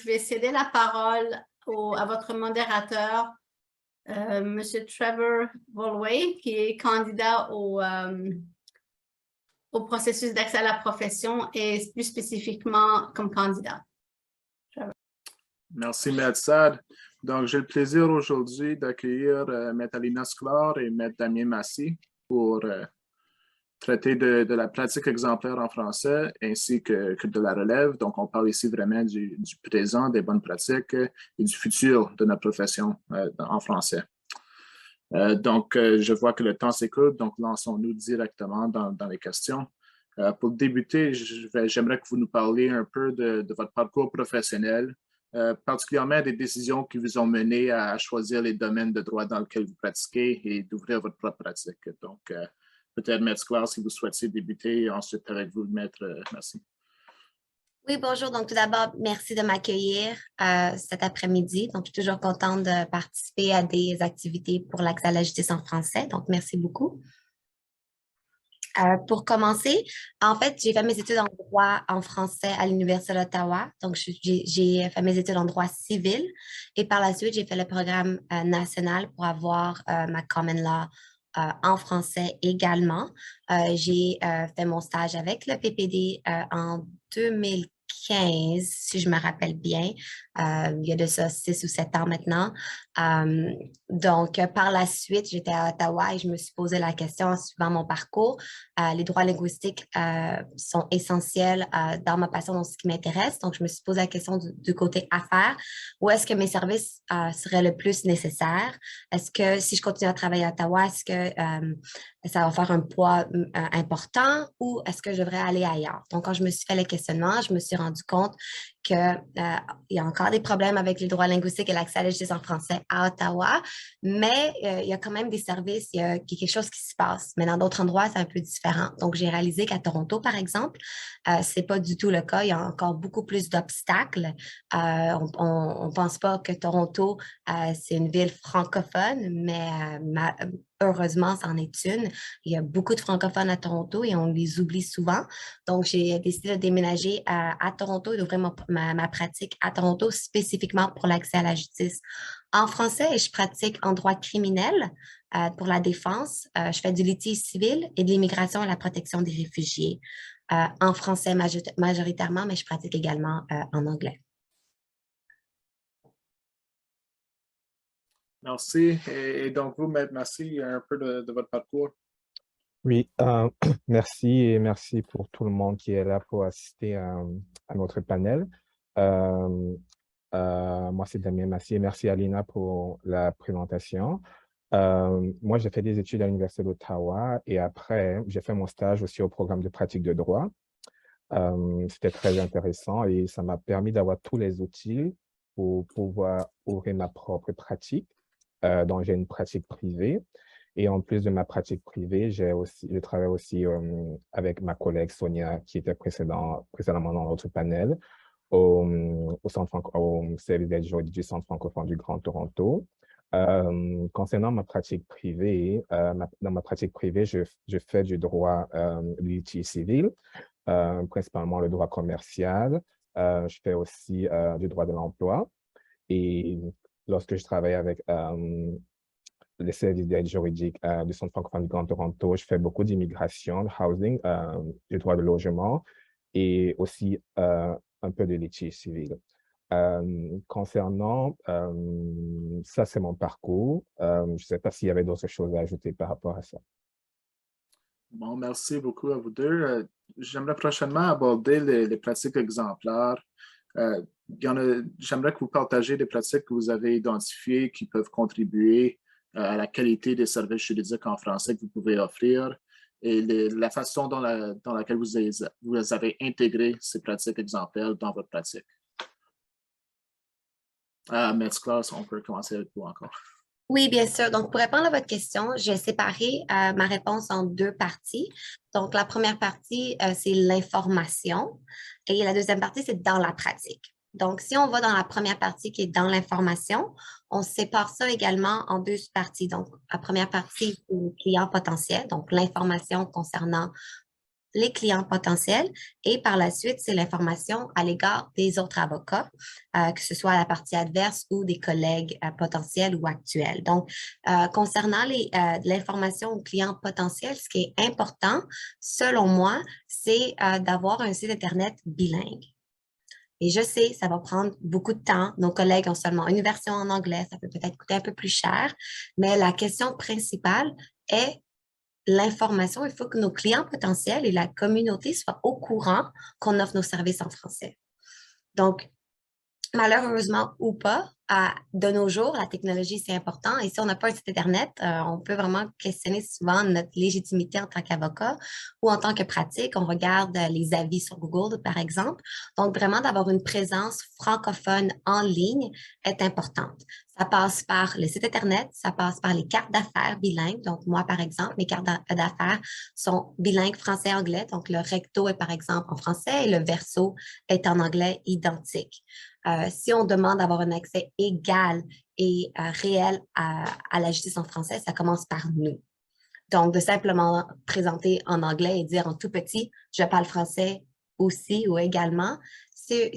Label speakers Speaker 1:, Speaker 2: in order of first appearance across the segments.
Speaker 1: vais céder la parole à votre modérateur, Monsieur Trevor Volway, qui est candidat au processus d'accès à la profession et plus spécifiquement comme candidat. Trevor.
Speaker 2: Merci, Maître Sad. Donc, j'ai le plaisir aujourd'hui d'accueillir Maître Alina Sklar et Maître Damien Massy pour traiter de la pratique exemplaire en français ainsi que de la relève. Donc, on parle ici vraiment du présent, des bonnes pratiques et du futur de notre profession en français. Donc, je vois que le temps s'écoule, donc lançons-nous directement dans les questions. Pour débuter, j'aimerais que vous nous parliez un peu de votre parcours professionnel, particulièrement des décisions qui vous ont mené à choisir les domaines de droit dans lesquels vous pratiquez et d'ouvrir votre propre pratique. Donc, peut-être, Maître Sklar, si vous souhaitez débuter, et ensuite avec vous, Maître Massy.
Speaker 3: Oui, bonjour. Donc, tout d'abord, merci de m'accueillir cet après-midi. Donc, je suis toujours contente de participer à des activités pour l'accès à la justice en français. Donc, merci beaucoup. Pour commencer, en fait, j'ai fait mes études en droit en français à l'Université d'Ottawa. Donc, j'ai fait mes études en droit civil et par la suite, j'ai fait le programme national pour avoir ma common law en français également. J'ai fait mon stage avec le PPD en 2015, si je me rappelle bien. Il y a de ça 6 ou 7 ans maintenant. Donc, par la suite, j'étais à Ottawa et je me suis posé la question en suivant mon parcours. Les droits linguistiques sont essentiels dans ma passion, dans ce qui m'intéresse. Donc, je me suis posé la question du côté affaires. Où est-ce que mes services seraient le plus nécessaires? Est-ce que si je continue à travailler à Ottawa, est-ce que ça va faire un poids important ou est-ce que je devrais aller ailleurs? Donc, quand je me suis fait le questionnement, je me suis rendu compte qu'il y a encore des problèmes avec les droits linguistiques et l'accès à la justice en français à Ottawa, mais il y a quand même des services, il y a quelque chose qui se passe. Mais dans d'autres endroits, c'est un peu différent. Donc, j'ai réalisé qu'à Toronto, par exemple, c'est pas du tout le cas. Il y a encore beaucoup plus d'obstacles. On ne pense pas que Toronto, c'est une ville francophone, mais heureusement, c'en est une. Il y a beaucoup de francophones à Toronto et on les oublie souvent. Donc, j'ai décidé de déménager à Toronto et d'ouvrir ma pratique à Toronto spécifiquement pour l'accès à la justice en français et je pratique en droit criminel pour la défense. Je fais du litige civil et de l'immigration et la protection des réfugiés en français majoritairement, mais je pratique également en anglais.
Speaker 2: Merci. Et donc, vous, Maître Massy, un peu de votre parcours.
Speaker 4: Oui, merci et merci pour tout le monde qui est là pour assister à notre panel. Moi, c'est Damien Massy et merci Alina pour la présentation. Moi, j'ai fait des études à l'Université d'Ottawa et après, j'ai fait mon stage aussi au programme de pratique de droit. C'était très intéressant et ça m'a permis d'avoir tous les outils pour pouvoir ouvrir ma propre pratique. Donc, j'ai une pratique privée. Et en plus de ma pratique privée, je travaille aussi avec ma collègue Sonia, qui était précédemment dans notre panel, au service d'aide juridique du Centre francophone du Grand Toronto. Concernant ma pratique privée, dans ma pratique privée, je fais du droit du litige civil, principalement le droit commercial. Je fais aussi du droit de l'emploi. Et lorsque je travaille avec les services d'aide juridique du Centre francophone du Grand Toronto, je fais beaucoup d'immigration, housing, du droit de logement et aussi un peu de litige civil. Concernant, ça c'est mon parcours. Je ne sais pas s'il y avait d'autres choses à ajouter par rapport à ça.
Speaker 2: Bon, merci beaucoup à vous deux. J'aimerais prochainement aborder les pratiques exemplaires. J'aimerais que vous partagiez des pratiques que vous avez identifiées qui peuvent contribuer à la qualité des services juridiques en français que vous pouvez offrir et la façon dans laquelle vous avez intégré ces pratiques exemplaires dans votre pratique. Maître Sklar, on peut commencer avec vous encore.
Speaker 3: Oui, bien sûr. Donc, pour répondre à votre question, j'ai séparé ma réponse en 2 parties. Donc, la première partie, c'est l'information et la deuxième partie, c'est dans la pratique. Donc, si on va dans la première partie qui est dans l'information, on sépare ça également en 2 parties. Donc, la première partie, c'est le client potentiel, donc l'information concernant les clients potentiels et par la suite, c'est l'information à l'égard des autres avocats, que ce soit à la partie adverse ou des collègues potentiels ou actuels. Donc, concernant l'information aux clients potentiels, ce qui est important, selon moi, c'est d'avoir un site Internet bilingue. Et je sais, ça va prendre beaucoup de temps. Nos collègues ont seulement une version en anglais, ça peut peut-être coûter un peu plus cher, mais la question principale est l'information. Il faut que nos clients potentiels et la communauté soient au courant qu'on offre nos services en français. Donc, malheureusement ou pas, de nos jours, la technologie, c'est important. Et si on n'a pas un site Internet, on peut vraiment questionner souvent notre légitimité en tant qu'avocat ou en tant que pratique. On regarde les avis sur Google, par exemple. Donc, vraiment, d'avoir une présence francophone en ligne est importante. Ça passe par le site Internet, ça passe par les cartes d'affaires bilingues. Donc, moi, par exemple, mes cartes d'affaires sont bilingues français-anglais. Donc, le recto est, par exemple, en français et le verso est en anglais identique. Si on demande d'avoir un accès égal et réel à la justice en français, ça commence par nous. Donc, de simplement présenter en anglais et dire en tout petit, je parle français aussi ou également, c'est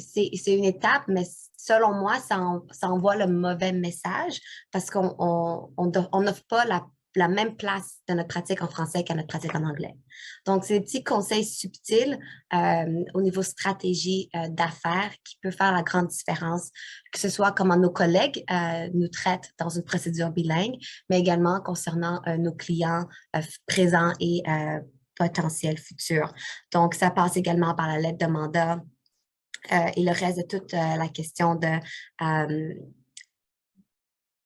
Speaker 3: une étape, mais selon moi, ça envoie le mauvais message parce qu'on n'offre pas la même place de notre pratique en français qu'à notre pratique en anglais. Donc, c'est des petits conseils subtils au niveau stratégie d'affaires qui peut faire la grande différence, que ce soit comment nos collègues nous traitent dans une procédure bilingue, mais également concernant nos clients présents et potentiels futurs. Donc, ça passe également par la lettre de mandat et le reste de toute la question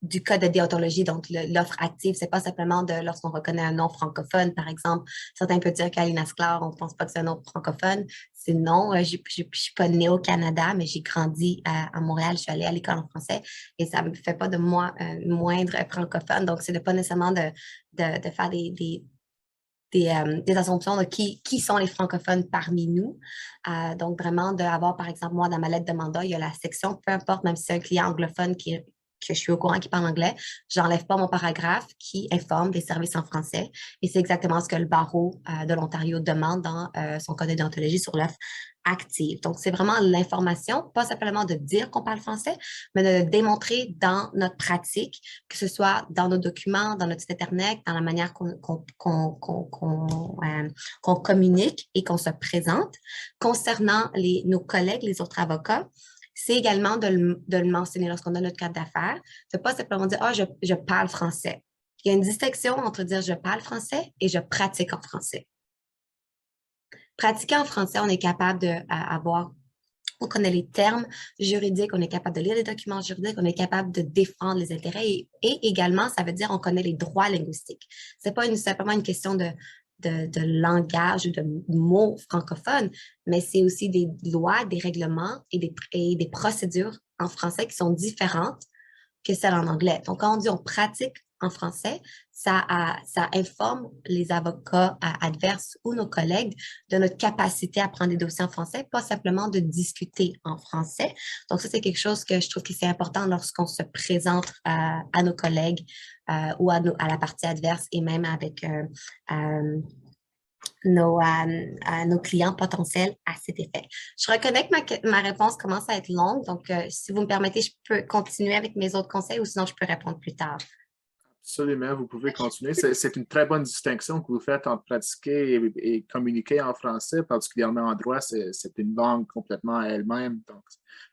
Speaker 3: du code de déontologie, donc l'offre active, c'est pas simplement lorsqu'on reconnaît un nom francophone, par exemple. Certains peuvent dire qu'Alina Sklar, on pense pas que c'est un nom francophone. C'est non. Je suis pas née au Canada, mais j'ai grandi à Montréal. Je suis allée à l'école en français et ça me fait pas de moi moindre francophone. Donc, c'est de pas nécessairement de faire des assumptions de qui sont les francophones parmi nous. Donc, vraiment, d'avoir, par exemple, moi, dans ma lettre de mandat, il y a la section, peu importe, même si c'est un client anglophone que je suis au courant qui parle anglais, j'enlève pas mon paragraphe qui informe des services en français. Et c'est exactement ce que le barreau de l'Ontario demande dans son code de déontologie sur l'offre active. Donc, c'est vraiment l'information, pas simplement de dire qu'on parle français, mais de le démontrer dans notre pratique, que ce soit dans nos documents, dans notre site Internet, dans la manière qu'on communique et qu'on se présente. Concernant nos collègues, les autres avocats, c'est également de le mentionner lorsqu'on a notre carte d'affaires. C'est pas simplement dire « Ah, je parle français ». Il y a une distinction entre dire « je parle français » et « je pratique en français ». Pratiquer en français, on est capable on connaît les termes juridiques, on est capable de lire les documents juridiques, on est capable de défendre les intérêts et également, ça veut dire on connaît les droits linguistiques. C'est pas simplement une question de langage ou de mots francophones, mais c'est aussi des lois, des règlements et des procédures en français qui sont différentes que celles en anglais. Donc, quand on dit on pratique en français, ça informe les avocats adverses ou nos collègues de notre capacité à prendre des dossiers en français, pas simplement de discuter en français. Donc, ça, c'est quelque chose que je trouve que c'est important lorsqu'on se présente à nos collègues ou à la partie adverse et même avec nos clients potentiels à cet effet. Je reconnais que ma réponse commence à être longue, donc si vous me permettez, je peux continuer avec mes autres conseils ou sinon je peux répondre plus tard.
Speaker 2: Absolument, vous pouvez continuer. C'est une très bonne distinction que vous faites entre pratiquer et communiquer en français, particulièrement en droit. C'est une langue complètement à elle-même.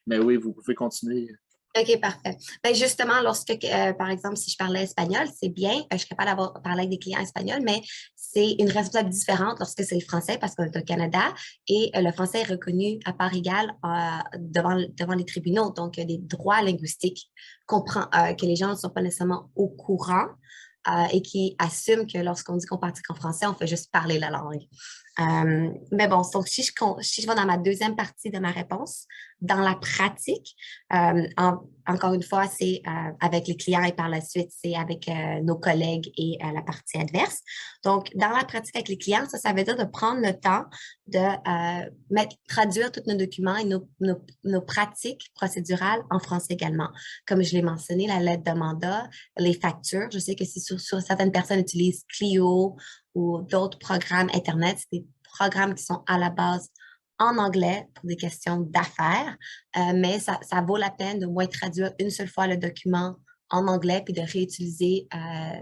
Speaker 2: Mais oui, vous pouvez continuer.
Speaker 3: OK, parfait. Bien, justement, lorsque, par exemple, si je parlais espagnol, c'est bien, je suis capable d'avoir parlé avec des clients espagnols, mais c'est une responsabilité différente lorsque c'est le français parce qu'on est au Canada et le français est reconnu à part égale devant les tribunaux. Donc, il y a des droits linguistiques que les gens ne sont pas nécessairement au courant et qui assument que lorsqu'on dit qu'on pratique en français, on fait juste parler la langue. Mais bon, donc si je vais dans ma deuxième partie de ma réponse, dans la pratique, encore une fois, c'est avec les clients et par la suite, c'est avec nos collègues et la partie adverse. Donc, dans la pratique avec les clients, ça veut dire de prendre le temps de traduire tous nos documents et nos pratiques procédurales en français également. Comme je l'ai mentionné, la lettre de mandat, les factures. Je sais que si sur certaines personnes utilisent Clio ou d'autres programmes Internet, c'est des programmes qui sont à la base en anglais pour des questions d'affaires, mais ça vaut la peine de moins traduire une seule fois le document en anglais puis de réutiliser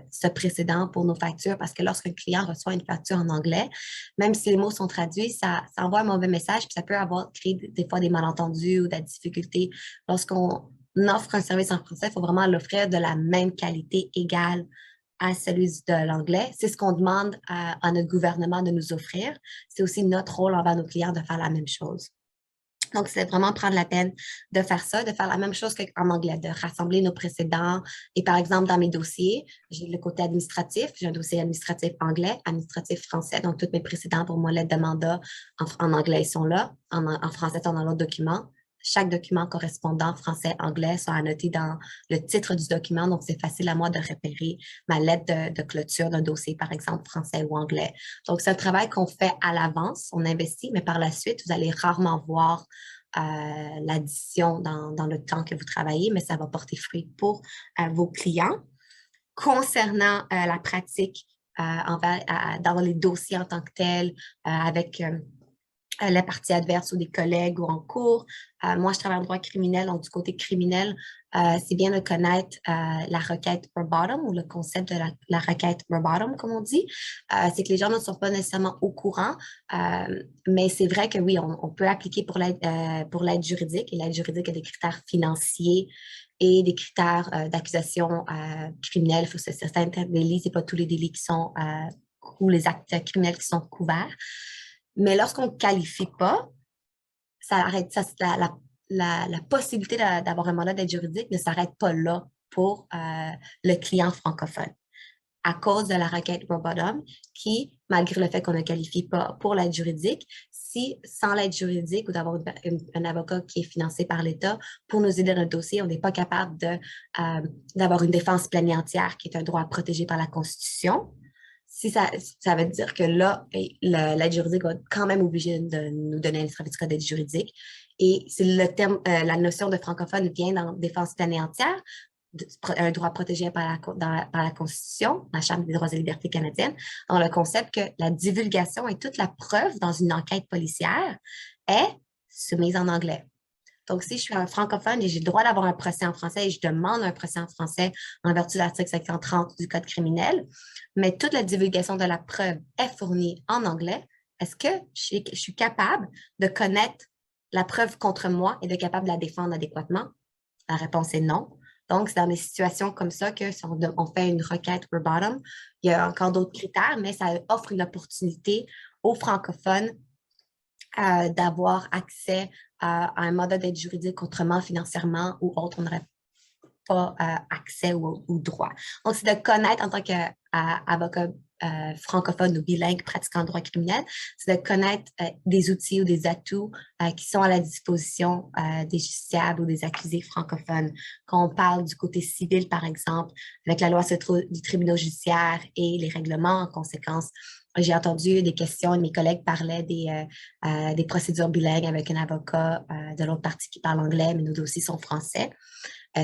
Speaker 3: ce précédent pour nos factures parce que lorsqu'un client reçoit une facture en anglais, même si les mots sont traduits, ça envoie un mauvais message puis ça peut créer des fois des malentendus ou des difficultés. Lorsqu'on offre un service en français, il faut vraiment l'offrir de la même qualité égale à celui de l'anglais. C'est ce qu'on demande à notre gouvernement de nous offrir. C'est aussi notre rôle envers nos clients de faire la même chose. Donc, c'est vraiment prendre la peine de faire ça, de faire la même chose qu'en anglais, de rassembler nos précédents. Et par exemple, dans mes dossiers, j'ai le côté administratif, j'ai un dossier administratif anglais, administratif français. Donc, tous mes précédents pour moi, lettres de mandat en anglais, ils sont là. En français, ils sont dans l'autre document. Chaque document correspondant français-anglais sont annotés dans le titre du document, donc c'est facile à moi de repérer ma lettre de clôture d'un dossier, par exemple, français ou anglais. Donc, c'est un travail qu'on fait à l'avance, on investit, mais par la suite, vous allez rarement voir l'addition dans le temps que vous travaillez, mais ça va porter fruit pour vos clients. Concernant la pratique dans les dossiers en tant que tel, avec la partie adverse ou des collègues ou en cours. Moi, je travaille en droit criminel, donc du côté criminel, c'est bien de connaître la requête verbatim ou le concept de la requête verbatim, comme on dit. C'est que les gens ne sont pas nécessairement au courant, mais c'est vrai que oui, on peut appliquer pour l'aide juridique, et l'aide juridique a des critères financiers et des critères d'accusation criminelle. Il faut que certains délits, ce n'est pas tous les délits qui sont ou les actes criminels qui sont couverts. Mais lorsqu'on ne qualifie pas, la possibilité d'avoir un mandat d'aide juridique ne s'arrête pas là pour le client francophone à cause de la requête verbatim qui, malgré le fait qu'on ne qualifie pas pour l'aide juridique, si sans l'aide juridique ou d'avoir un avocat qui est financé par l'État pour nous aider dans le dossier, on n'est pas capable d'avoir une défense pleine et entière qui est un droit protégé par la Constitution. Si ça veut dire que là, l'aide juridique va quand même obliger de nous donner un certificat d'aide juridique. Et c'est le terme, la notion de francophone vient dans défense pleine et entière, un droit protégé par la Constitution, la Charte des droits et libertés canadienne, dans le concept que la divulgation et toute la preuve dans une enquête policière est soumise en anglais. Donc, si je suis un francophone et j'ai le droit d'avoir un procès en français et je demande un procès en français en vertu de l'article 530 du Code criminel, mais toute la divulgation de la preuve est fournie en anglais, est-ce que je suis capable de connaître la preuve contre moi et de capable de la défendre adéquatement? La réponse est non. Donc, c'est dans des situations comme ça que si on fait une requête verbatim, il y a encore d'autres critères, mais ça offre une opportunité aux francophones d'avoir accès à un mandat d'aide juridique autrement, financièrement ou autre, on n'aurait pas accès ou droit. Donc, c'est de connaître en tant qu'avocat francophone ou bilingue pratiquant le droit criminel, c'est de connaître des outils ou des atouts qui sont à la disposition des justiciables ou des accusés francophones. Quand on parle du côté civil, par exemple, avec la loi du tribunal judiciaire et les règlements en conséquence, j'ai entendu des questions et mes collègues parlaient des procédures bilingues avec un avocat de l'autre partie qui parle anglais, mais nos dossiers sont français.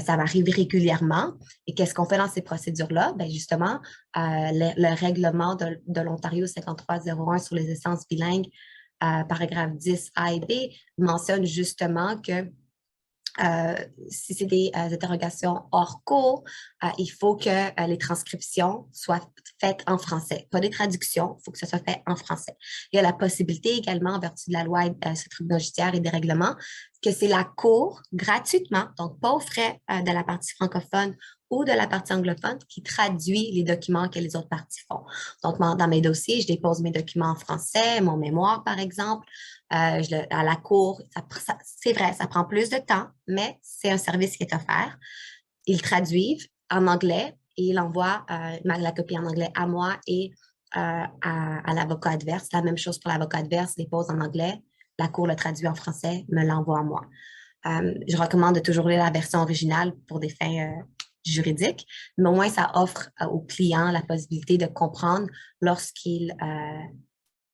Speaker 3: Ça m'arrive régulièrement. Et qu'est-ce qu'on fait dans ces procédures-là? Bien, justement, le règlement de l'Ontario 5301 sur les essences bilingues, paragraphe 10 A et B, mentionne justement que si c'est des interrogations hors cours, il faut que les transcriptions soient faites en français. Pas des traductions, il faut que ça soit fait en français. Il y a la possibilité également, en vertu de la loi sur le tribunal judiciaire et des règlements, que c'est la Cour, gratuitement, donc pas aux frais de la partie francophone ou de la partie anglophone, qui traduit les documents que les autres parties font. Donc, dans mes dossiers, je dépose mes documents en français, mon mémoire, par exemple, à la Cour. C'est vrai, ça prend plus de temps, mais c'est un service qui est offert. Ils traduisent en anglais et ils envoient la copie en anglais à moi et à l'avocat adverse. La même chose pour l'avocat adverse, il dépose en anglais. La Cour le traduit en français, me l'envoie à moi. Je recommande de toujours lire la version originale pour des fins juridiques, mais au moins ça offre aux clients la possibilité de comprendre lorsqu'ils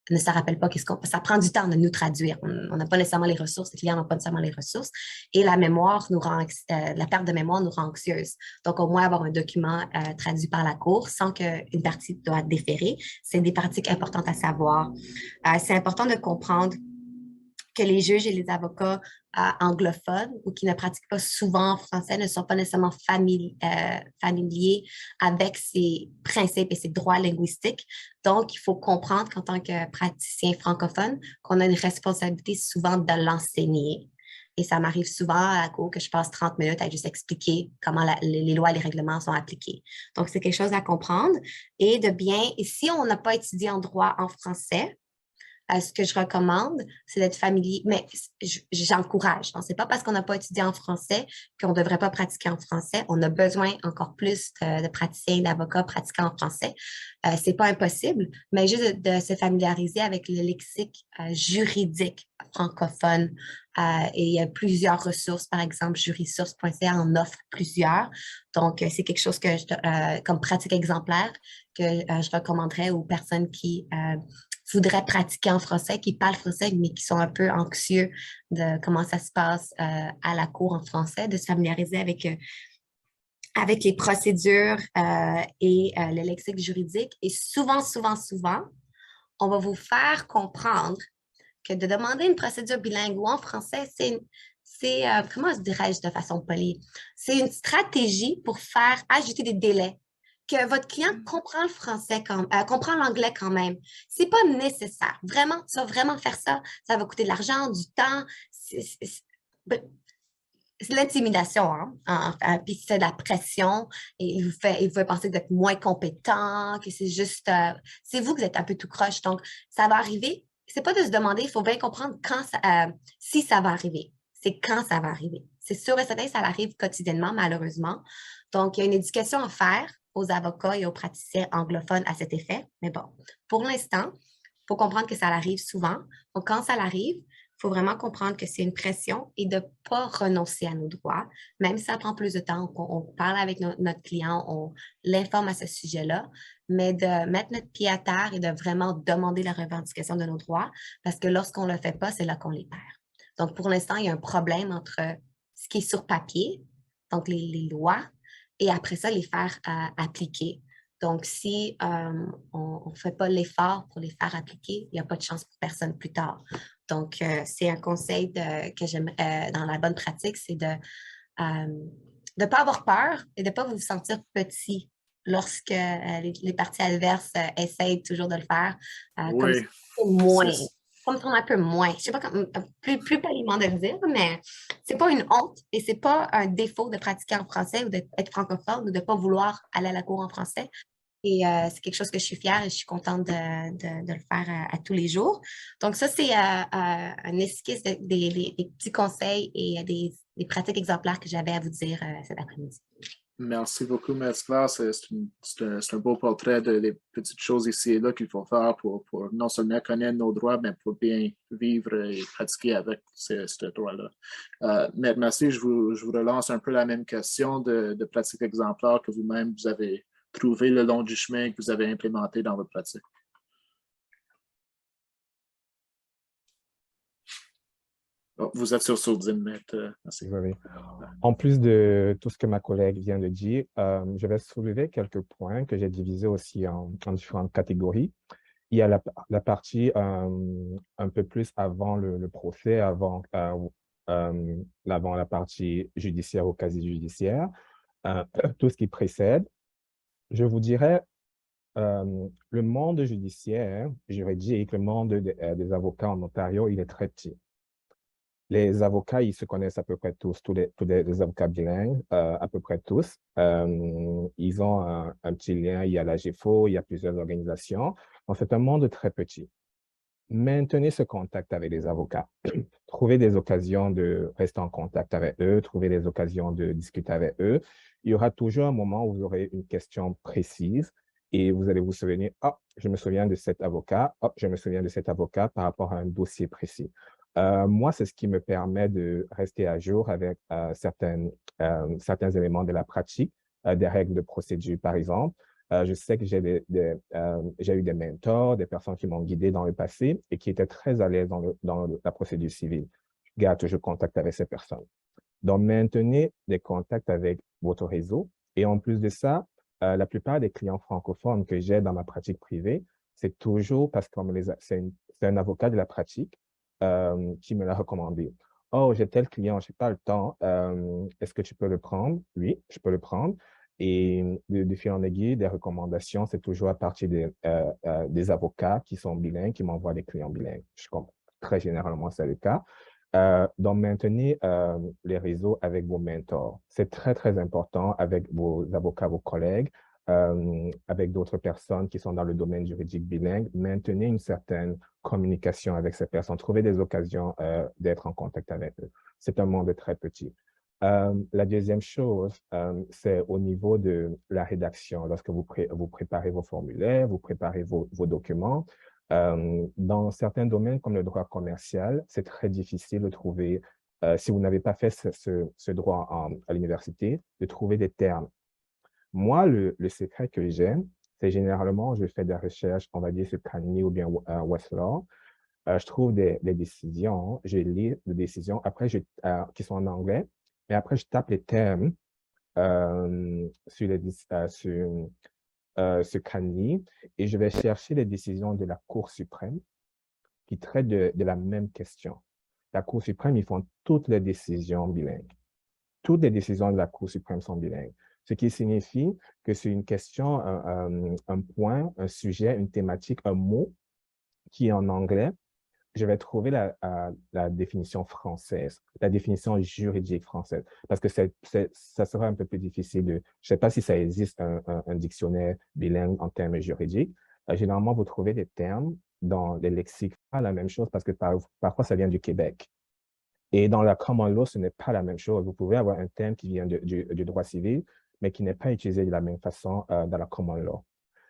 Speaker 3: ne se rappelle pas ça prend du temps de nous traduire. On n'a pas nécessairement les ressources, les clients n'ont pas nécessairement les ressources. Et la mémoire la perte de mémoire nous rend anxieuse. Donc, au moins avoir un document traduit par la Cour sans qu'une partie doit être déférée, c'est des pratiques importantes à savoir. C'est important de comprendre que les juges et les avocats anglophones ou qui ne pratiquent pas souvent en français ne sont pas nécessairement familiers avec ces principes et ces droits linguistiques. Donc, il faut comprendre qu'en tant que praticien francophone, qu'on a une responsabilité souvent de l'enseigner. Et ça m'arrive souvent à la cour que je passe 30 minutes à juste expliquer comment les lois et les règlements sont appliqués. Donc, c'est quelque chose à comprendre. Et si on n'a pas étudié en droit en français, ce que je recommande, c'est d'être familier, mais j'encourage. Ce n'est pas parce qu'on n'a pas étudié en français qu'on ne devrait pas pratiquer en français. On a besoin encore plus de praticiens et d'avocats pratiquant en français. Ce n'est pas impossible, mais juste de se familiariser avec le lexique juridique francophone. Et il y a plusieurs ressources, par exemple, jurisource.ca en offre plusieurs. Donc, c'est quelque chose que comme pratique exemplaire que je recommanderais aux personnes qui voudraient pratiquer en français, qui parlent français, mais qui sont un peu anxieux de comment ça se passe à la cour en français, de se familiariser avec les procédures et le lexique juridique. Et souvent, on va vous faire comprendre que de demander une procédure bilingue ou en français, comment dirais-je de façon polie? C'est une stratégie pour faire ajouter des délais. Que votre client comprend le français, comprend l'anglais quand même. C'est pas nécessaire. Vraiment, ça va vraiment faire ça. Ça va coûter de l'argent, du temps. C'est l'intimidation, puis c'est de la pression. Et il vous fait penser que vous êtes moins compétent, que c'est juste... c'est vous qui êtes un peu tout croche. Donc, ça va arriver. C'est pas de se demander, il faut bien comprendre si ça va arriver. C'est quand ça va arriver. C'est sûr et certain, ça arrive quotidiennement, malheureusement. Donc, il y a une éducation à faire aux avocats et aux praticiens anglophones à cet effet. Mais bon, pour l'instant, il faut comprendre que ça arrive souvent. Donc, quand ça arrive, il faut vraiment comprendre que c'est une pression et de ne pas renoncer à nos droits, même si ça prend plus de temps. On parle avec notre client, on l'informe à ce sujet-là, mais de mettre notre pied à terre et de vraiment demander la revendication de nos droits, parce que lorsqu'on ne le fait pas, c'est là qu'on les perd. Donc, pour l'instant, il y a un problème entre ce qui est sur papier, donc les lois, et après ça, les faire appliquer. Donc, si on ne fait pas l'effort pour les faire appliquer, il n'y a pas de chance pour personne plus tard. Donc, c'est un conseil que j'aime dans la bonne pratique, c'est de ne pas avoir peur et de ne pas vous sentir petit lorsque les parties adverses essayent toujours de le faire.
Speaker 2: Oui.
Speaker 3: Comme si on a un peu moins. Je ne sais pas plus poliment de le dire, mais ce n'est pas une honte et ce n'est pas un défaut de pratiquer en français ou d'être francophone ou de ne pas vouloir aller à la cour en français. Et c'est quelque chose que je suis fière et je suis contente de le faire à tous les jours. Donc, ça, c'est un esquisse des petits conseils et des pratiques exemplaires que j'avais à vous dire cet après-midi.
Speaker 2: Merci beaucoup, Maître Claire. C'est un beau portrait des petites choses ici et là qu'il faut faire pour non seulement connaître nos droits, mais pour bien vivre et pratiquer avec ce droit-là. Maître Massy, je vous relance un peu la même question de pratique exemplaire que vous-même vous avez trouvé le long du chemin que vous avez implémenté dans votre pratique. Oh, vous êtes sur sourdine, Maître. Merci.
Speaker 4: Oui. En plus de tout ce que ma collègue vient de dire, je vais soulever quelques points que j'ai divisés aussi en différentes catégories. Il y a la partie un peu plus avant le procès, avant la partie judiciaire ou quasi-judiciaire, tout ce qui précède. Je vous dirais, le monde judiciaire, juridique, le monde des avocats en Ontario, il est très petit. Les avocats, ils se connaissent à peu près tous les avocats bilingues, à peu près tous. Ils ont un petit lien, il y a la GFO, il y a plusieurs organisations. Donc, c'est un monde très petit. Maintenez ce contact avec les avocats. Trouvez des occasions de rester en contact avec eux, trouvez des occasions de discuter avec eux. Il y aura toujours un moment où vous aurez une question précise et vous allez vous souvenir, « Ah, je me souviens de cet avocat. Ah, je me souviens de cet avocat par rapport à un dossier précis. » Moi, c'est ce qui me permet de rester à jour avec certains éléments de la pratique, des règles de procédure, par exemple. Je sais que j'ai eu des mentors, des personnes qui m'ont guidé dans le passé et qui étaient très à l'aise dans la procédure civile. Je garde toujours contact avec ces personnes. Donc, maintenez des contacts avec votre réseau. Et en plus de ça, la plupart des clients francophones que j'ai dans ma pratique privée, c'est toujours parce que c'est un avocat de la pratique qui me l'a recommandé. Oh, j'ai tel client, je n'ai pas le temps. Est-ce que tu peux le prendre? Oui, je peux le prendre. Et de fil en aiguille, des recommandations, c'est toujours à partir des avocats qui sont bilingues, qui m'envoient des clients bilingues. Très généralement, c'est le cas. Donc, maintenez les réseaux avec vos mentors. C'est très, très important avec vos avocats, vos collègues, avec d'autres personnes qui sont dans le domaine juridique bilingue. Maintenez une certaine communication avec ces personnes. Trouvez des occasions d'être en contact avec eux. C'est un monde très petit. La deuxième chose, c'est au niveau de la rédaction. Lorsque vous préparez vos formulaires, vous préparez vos documents, dans certains domaines comme le droit commercial, c'est très difficile de trouver, si vous n'avez pas fait ce droit à l'université, de trouver des termes. Moi, le secret que j'ai, c'est généralement, je fais des recherches, on va dire sur Kanye ou bien Westlaw. Je trouve des décisions, je lis des décisions, après qui sont en anglais, et après je tape les termes sur Kanye et je vais chercher les décisions de la Cour suprême qui traitent de la même question. La Cour suprême, ils font toutes les décisions bilingues. Toutes les décisions de la Cour suprême sont bilingues. Ce qui signifie que c'est une question, un point, un sujet, une thématique, un mot qui est en anglais, je vais trouver la définition française, la définition juridique française, parce que ça sera un peu plus difficile je ne sais pas si ça existe un dictionnaire bilingue en termes juridiques. Généralement, vous trouvez des termes dans les lexiques, pas la même chose, parce que parfois, ça vient du Québec. Et dans la common law, ce n'est pas la même chose. Vous pouvez avoir un terme qui vient du droit civil, mais qui n'est pas utilisé de la même façon dans la common law.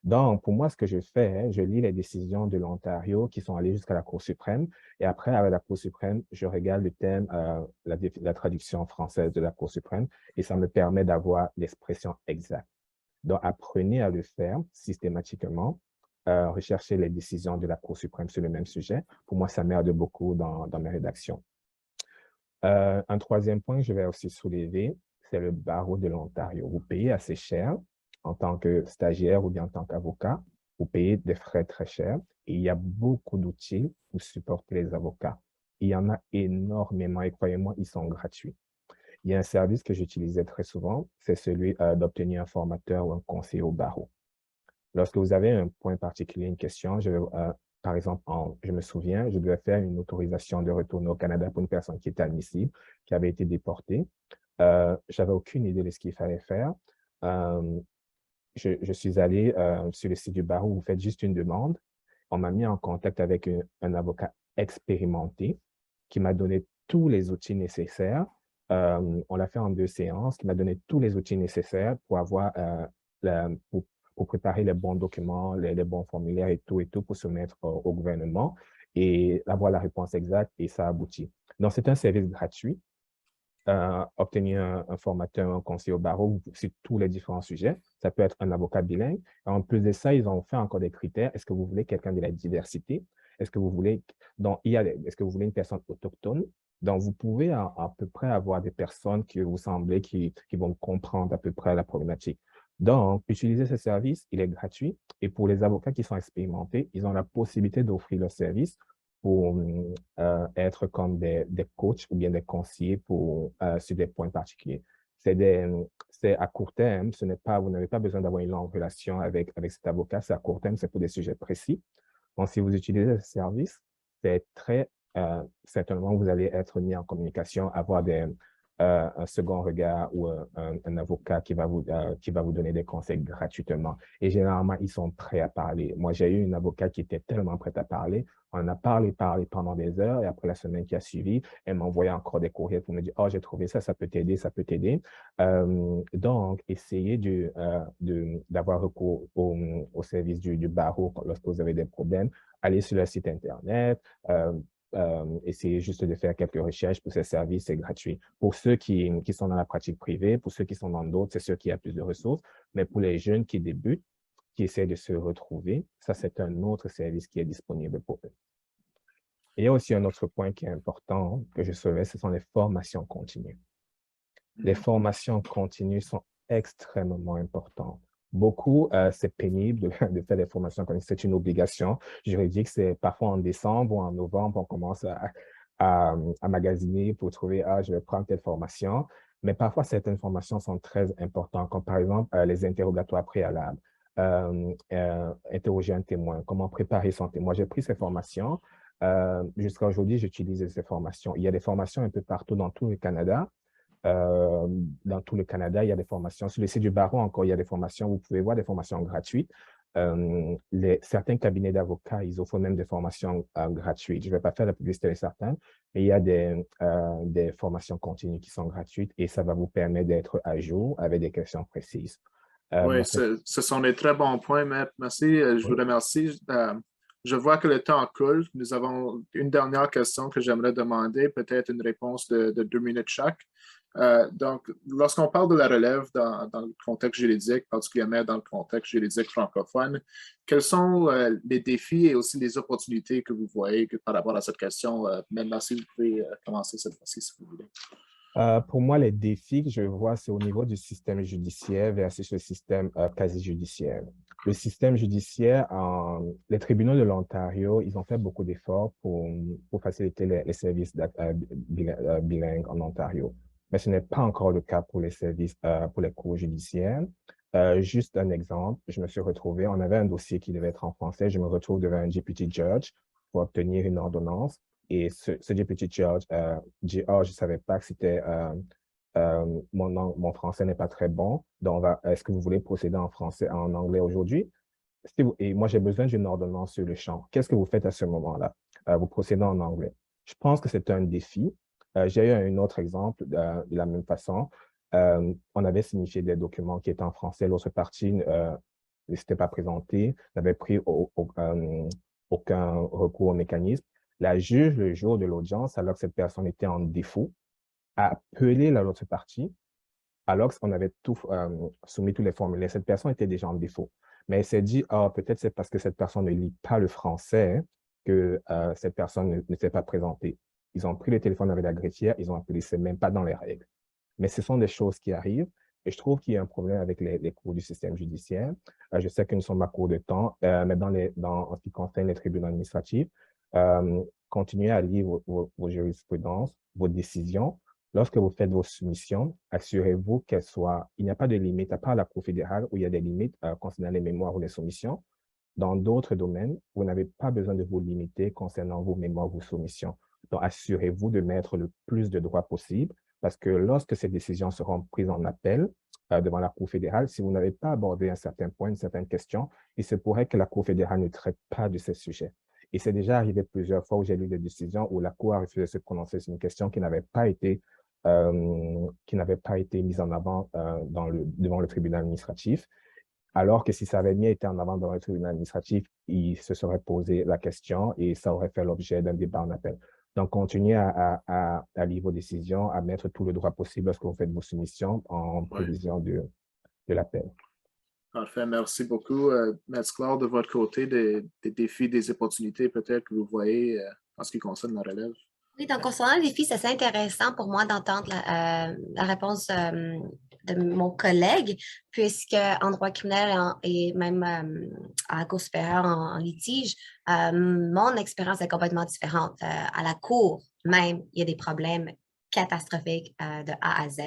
Speaker 4: Donc, pour moi, ce que je fais, je lis les décisions de l'Ontario qui sont allées jusqu'à la Cour suprême. Et après, avec la Cour suprême, je regarde le thème, la traduction française de la Cour suprême, et ça me permet d'avoir l'expression exacte. Donc, apprenez à le faire systématiquement. Recherchez les décisions de la Cour suprême sur le même sujet. Pour moi, ça m'aide beaucoup dans mes rédactions. Un troisième point que je vais aussi soulever, c'est le barreau de l'Ontario. Vous payez assez cher en tant que stagiaire ou bien en tant qu'avocat. Vous payez des frais très chers et il y a beaucoup d'outils pour supporter les avocats. Il y en a énormément et croyez-moi, ils sont gratuits. Il y a un service que j'utilisais très souvent, c'est celui d'obtenir un formateur ou un conseiller au barreau. Lorsque vous avez un point particulier, une question, par exemple, je me souviens, je devais faire une autorisation de retourner au Canada pour une personne qui était admissible, qui avait été déportée. J'avais aucune idée de ce qu'il fallait faire. Je suis allé sur le site du barreau, vous faites juste une demande. On m'a mis en contact avec un avocat expérimenté qui m'a donné tous les outils nécessaires. On l'a fait en 2 séances, qui m'a donné tous les outils nécessaires pour avoir pour préparer les bons documents, les bons formulaires et tout pour soumettre au gouvernement et avoir la réponse exacte et ça aboutit. Donc, c'est un service gratuit. Obtenir un formateur, un conseiller au barreau sur tous les différents sujets. Ça peut être un avocat bilingue. En plus de ça, ils ont fait encore des critères. Est-ce que vous voulez quelqu'un de la diversité? Est-ce que vous voulez, est-ce que vous voulez une personne autochtone? Donc, vous pouvez à peu près avoir des personnes qui vous semblez qui vont comprendre à peu près la problématique. Donc, utiliser ce service, il est gratuit. Et pour les avocats qui sont expérimentés, ils ont la possibilité d'offrir leur service pour être comme des coachs ou bien des conseillers sur des points particuliers. C'est à court terme, vous n'avez pas besoin d'avoir une longue relation avec cet avocat, c'est à court terme, c'est pour des sujets précis. Donc, si vous utilisez ce service, c'est très certainement, vous allez être mis en communication, avoir un second regard ou un avocat qui va vous donner des conseils gratuitement. Et généralement, ils sont prêts à parler. Moi, j'ai eu un avocat qui était tellement prêt à parler. On a parlé pendant des heures et après la semaine qui a suivi, elle m'envoyait encore des courriels pour me dire « Oh, j'ai trouvé ça, ça peut t'aider, ça peut t'aider. » Donc, essayez d'avoir recours au service du barreau lorsque vous avez des problèmes. Allez sur le site Internet, essayez juste de faire quelques recherches pour ces services, c'est gratuit. Pour ceux qui sont dans la pratique privée, pour ceux qui sont dans d'autres, c'est ceux qui ont plus de ressources. Mais pour les jeunes qui débutent, qui essaient de se retrouver. Ça, c'est un autre service qui est disponible pour eux. Et il y a aussi un autre point qui est important que je souhaite, ce sont les formations continues. Les formations continues sont extrêmement importantes. Beaucoup, c'est pénible de faire des formations continues. C'est une obligation juridique. C'est parfois en décembre ou en novembre, on commence à magasiner pour trouver, je vais prendre telle formation. Mais parfois, certaines formations sont très importantes, comme par exemple les interrogatoires préalables, interroger un témoin, comment préparer son témoin. J'ai pris ces formations. Jusqu'à aujourd'hui, j'utilise ces formations. Il y a des formations un peu partout dans tout le Canada. Dans tout le Canada, il y a des formations. Sur le site du barreau, encore, il y a des formations. Vous pouvez voir des formations gratuites. Certains cabinets d'avocats, ils offrent même des formations gratuites. Je ne vais pas faire la publicité de certains, mais il y a des formations continues qui sont gratuites et ça va vous permettre d'être à jour avec des questions précises.
Speaker 2: Oui, ce sont des très bons points, Maître. Merci, je vous remercie. Je vois que le temps coule. Nous avons une dernière question que j'aimerais demander, peut-être une réponse de 2 minutes chaque. Donc, lorsqu'on parle de la relève dans le contexte juridique, particulièrement dans le contexte juridique francophone, quels sont les défis et aussi les opportunités que vous voyez par rapport à cette question? Maintenant, si vous pouvez commencer cette fois-ci, si vous voulez.
Speaker 4: Pour moi, les défis que je vois, c'est au niveau du système judiciaire versus le système quasi-judiciaire. Le système judiciaire, les tribunaux de l'Ontario, ils ont fait beaucoup d'efforts pour faciliter les services bilingues en Ontario. Mais ce n'est pas encore le cas pour les services, pour les cours judiciaires. Juste un exemple, je me suis retrouvé, on avait un dossier qui devait être en français, je me retrouve devant un deputy judge pour obtenir une ordonnance. Et ce deputy judge dit, je ne savais pas que c'était, mon français n'est pas très bon, donc est-ce que vous voulez procéder en français, en anglais aujourd'hui? Et moi, j'ai besoin d'une ordonnance sur le champ. Qu'est-ce que vous faites à ce moment-là? Vous procédez en anglais. Je pense que c'est un défi. J'ai eu un autre exemple de la même façon. On avait signifié des documents qui étaient en français. L'autre partie ne s'était pas présentée, n'avait pris aucun recours au mécanisme. La juge, le jour de l'audience, alors que cette personne était en défaut, a appelé l'autre partie, alors qu'on avait soumis tous les formulaires. Cette personne était déjà en défaut. Mais elle s'est dit, peut-être c'est parce que cette personne ne lit pas le français que cette personne ne s'est pas présentée. Ils ont pris le téléphone avec la greffière, ils ont appelé, c'est même pas dans les règles. Mais ce sont des choses qui arrivent. Et je trouve qu'il y a un problème avec les cours du système judiciaire. Je sais que nous sommes à court de temps, mais en ce qui concerne les tribunaux administratifs, continuez à lire vos jurisprudences, vos décisions. Lorsque vous faites vos soumissions, assurez-vous qu'elles soient, il n'y a pas de limite, à part la Cour fédérale où il y a des limites concernant les mémoires ou les soumissions. Dans d'autres domaines, vous n'avez pas besoin de vous limiter concernant vos mémoires ou vos soumissions. Donc, assurez-vous de mettre le plus de droits possible parce que lorsque ces décisions seront prises en appel devant la Cour fédérale, si vous n'avez pas abordé un certain point, une certaine question, il se pourrait que la Cour fédérale ne traite pas de ces sujets. Et c'est déjà arrivé plusieurs fois où j'ai lu des décisions où la Cour a refusé de se prononcer sur une question qui n'avait pas été mise en avant devant le tribunal administratif. Alors que si ça avait bien été en avant dans le tribunal administratif, il se serait posé la question et ça aurait fait l'objet d'un débat en appel. Donc, continuez à lire vos décisions, à mettre tout le droit possible lorsque vous faites vos soumissions en prévision de l'appel.
Speaker 2: Parfait, merci beaucoup. Maître Sclair, de votre côté, des défis, des opportunités peut-être que vous voyez en ce qui concerne la relève?
Speaker 3: Oui, donc concernant les défis, c'est assez intéressant pour moi d'entendre la réponse de mon collègue, puisque en droit criminel et même à la Cour supérieure en litige, mon expérience est complètement différente. À la Cour, même, il y a des problèmes catastrophique de A à Z.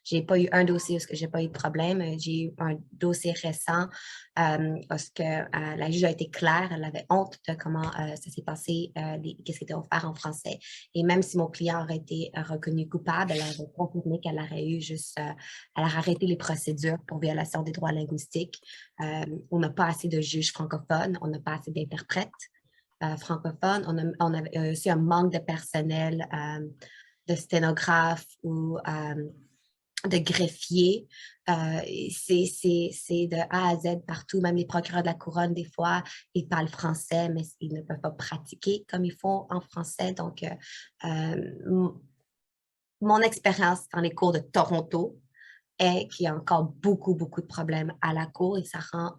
Speaker 3: Je n'ai pas eu un dossier où je n'ai pas eu de problème. J'ai eu un dossier récent parce que la juge a été claire, elle avait honte de comment ça s'est passé, qu'est-ce qui était offert en français. Et même si mon client aurait été reconnu coupable, elle avait confirmé qu'elle aurait eu elle aurait arrêté les procédures pour violation des droits linguistiques. On n'a pas assez de juges francophones, on n'a pas assez d'interprètes francophones, on a aussi un manque de personnel de sténographe ou de greffier. C'est de A à Z partout. Même les procureurs de la couronne, des fois, ils parlent français, mais ils ne peuvent pas pratiquer comme ils font en français. Donc, mon expérience dans les cours de Toronto est qu'il y a encore beaucoup, beaucoup de problèmes à la cour et ça rend,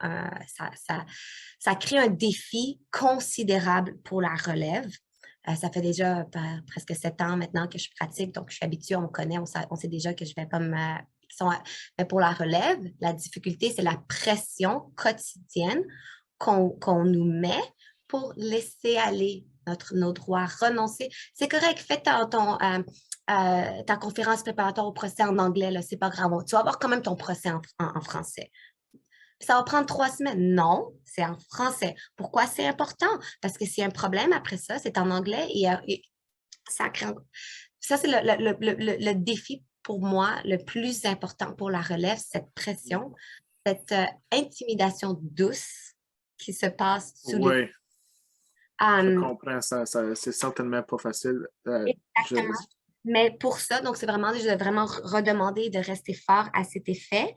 Speaker 3: ça crée un défi considérable pour la relève. Ça fait déjà presque 7 ans maintenant que je pratique, donc je suis habituée, on me connaît, on sait déjà que je vais pas me... Mais pour la relève, la difficulté, c'est la pression quotidienne qu'on nous met pour laisser aller nos droits, renoncer. C'est correct, fais ta conférence préparatoire au procès en anglais, c'est pas grave. Tu vas avoir quand même ton procès en français. Ça va prendre 3 semaines. Non, c'est en français. Pourquoi c'est important? Parce que s'il y a un problème après ça, c'est en anglais et ça crée... Ça, c'est le défi pour moi le plus important pour la relève, cette pression, cette intimidation douce qui se passe sous les...
Speaker 2: Je comprends, c'est certainement pas facile.
Speaker 3: Exactement. Mais pour ça, donc c'est vraiment, je vais vraiment redemander de rester fort à cet effet.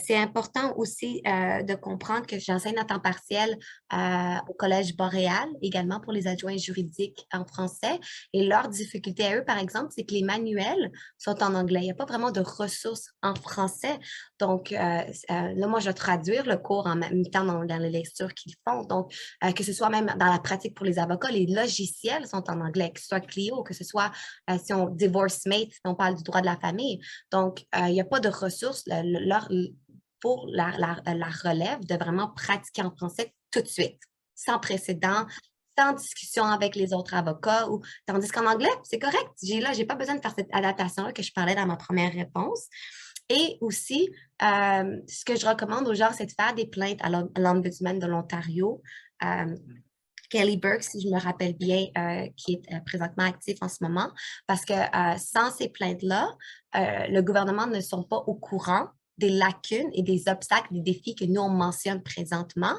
Speaker 3: C'est important aussi de comprendre que j'enseigne à temps partiel au Collège Boréal, également pour les adjoints juridiques en français. Et leur difficulté à eux, par exemple, c'est que les manuels sont en anglais. Il n'y a pas vraiment de ressources en français. Donc, là, moi, je vais traduire le cours en même temps dans les lectures qu'ils font. Donc, que ce soit même dans la pratique pour les avocats, les logiciels sont en anglais, que ce soit Clio, que ce soit si on divorce mate, si on parle du droit de la famille. Donc, il n'y a pas de ressources pour la relève de vraiment pratiquer en français tout de suite, sans précédent, sans discussion avec les autres avocats. Tandis qu'en anglais, c'est correct. J'ai pas besoin de faire cette adaptation-là que je parlais dans ma première réponse. Et aussi, ce que je recommande aux gens, c'est de faire des plaintes à l'Ombudsman de l'Ontario. Kelly Burke, si je me rappelle bien, qui est présentement actif en ce moment, parce que sans ces plaintes-là, le gouvernement ne sont pas au courant des lacunes et des obstacles, des défis que nous, on mentionne présentement,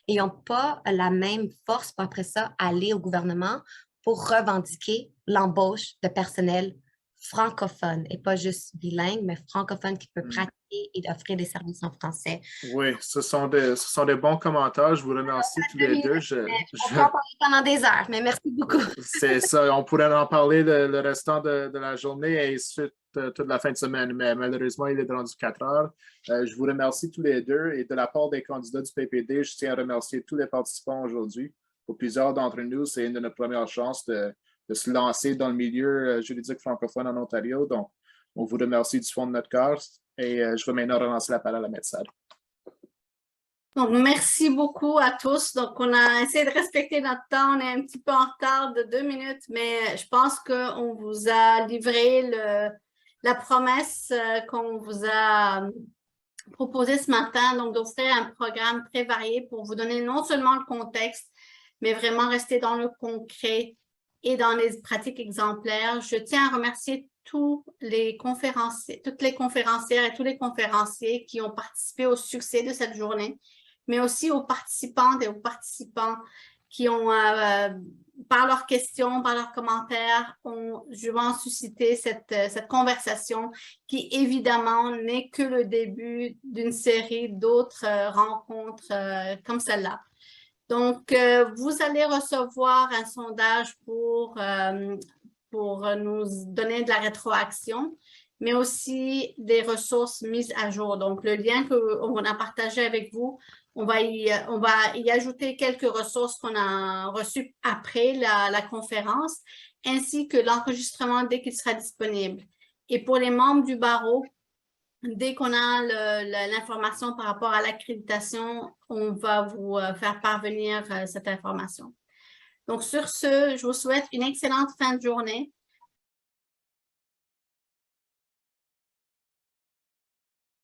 Speaker 3: et n'ont pas la même force pour après ça aller au gouvernement pour revendiquer l'embauche de personnel francophone et pas juste bilingue, mais francophone qui peut pratiquer et offrir des services en français.
Speaker 2: Oui, ce sont des bons commentaires. Je vous remercie tous les deux.
Speaker 3: On peut en parler pendant des heures, mais merci beaucoup.
Speaker 2: C'est ça. On pourrait en parler le restant de la journée et ensuite toute la fin de semaine, mais malheureusement, il est rendu 4 heures. Je vous remercie tous les deux et de la part des candidats du PPD, je tiens à remercier tous les participants aujourd'hui. Pour plusieurs d'entre nous, c'est une de nos premières chances de se lancer dans le milieu juridique francophone en Ontario. Donc, on vous remercie du fond de notre cœur et je vais maintenant relancer la parole à Metsad.
Speaker 1: Donc, merci beaucoup à tous. Donc, on a essayé de respecter notre temps. On est un petit peu en retard de 2 minutes, mais je pense qu'on vous a livré la promesse qu'on vous a proposée ce matin, donc d'offrir un programme très varié pour vous donner non seulement le contexte, mais vraiment rester dans le concret et dans les pratiques exemplaires. Je tiens à remercier toutes les conférencières et tous les conférenciers qui ont participé au succès de cette journée, mais aussi aux participantes et aux participants qui ont, par leurs questions, par leurs commentaires, ont suscité cette conversation qui, évidemment, n'est que le début d'une série d'autres rencontres comme celle-là. Donc, vous allez recevoir un sondage pour nous donner de la rétroaction, mais aussi des ressources mises à jour. Donc, le lien qu'on a partagé avec vous, on va y ajouter quelques ressources qu'on a reçues après la conférence, ainsi que l'enregistrement dès qu'il sera disponible. Et pour les membres du barreau, dès qu'on a l'information par rapport à l'accréditation, on va vous faire parvenir cette information. Donc, sur ce, je vous souhaite une excellente fin de journée